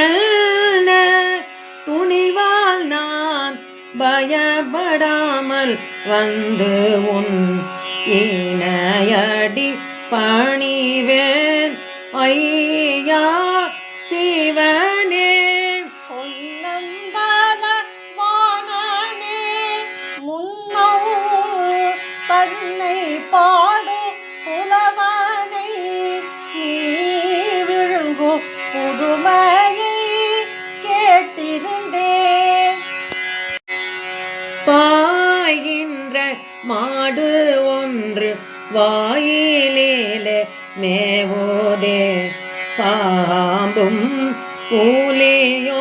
எல்ல துணிவால் நான் பயப்படாமல் வந்து உன் இணையடி பணிவேன் ஐயா சிவனே. பொன்னம்பல வாணனே முன்னோ தன்னை பாடும் புலவனை நீ விழுங்கு புதுமையை கேட்டிருந்தேன். பாய்கின்ற மாடு ஒன்று வாயிலே மேவோதே பாம்பும் பூலியோ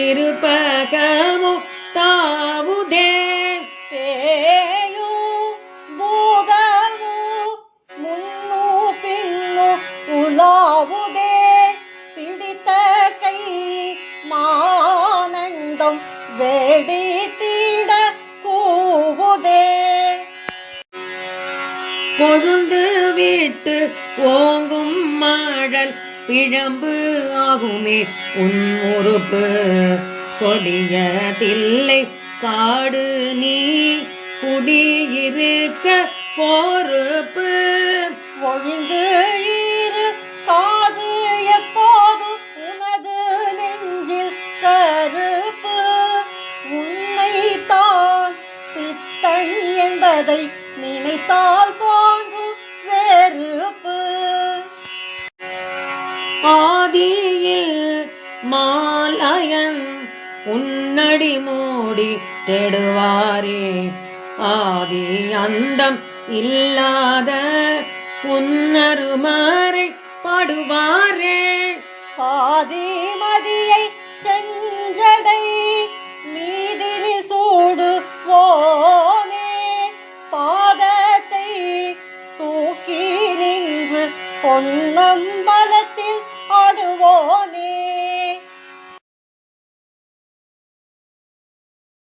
இருபகமோ தாவுதே. பேயோ பூதமோ முன்னோ பின்னோ உலாவுதே பிடித்த கை மானந்தம் வெடித்திட கூவுதே. பொழுந்து விட்டு ஓங்கும் மழல் பிழம்பு ஆகுமே உன் உறுப்பு கொடிய தில்லை காடு நீ குடியிருக்க பொறுப்பு. ஒழிந்து இரு காது எப்போதும் உனது நெஞ்சில் கருப்பு. உன்னை தான் பித்தன் என்பதை நினைத்தால் தோன்றும் வெறுப்பு. ஆதியில் மாலயன் உன்னடி மூடி தேடுவாரே ஆதி அந்தம் இல்லாத உன்னருமறை பாடுவாரே. பாதிமதியை செஞ்சடை மீதினில் சூடுவோனே பாதத்தை தூக்கி நின்று பொன்னம்பலத்தில் ஆடுவோனே.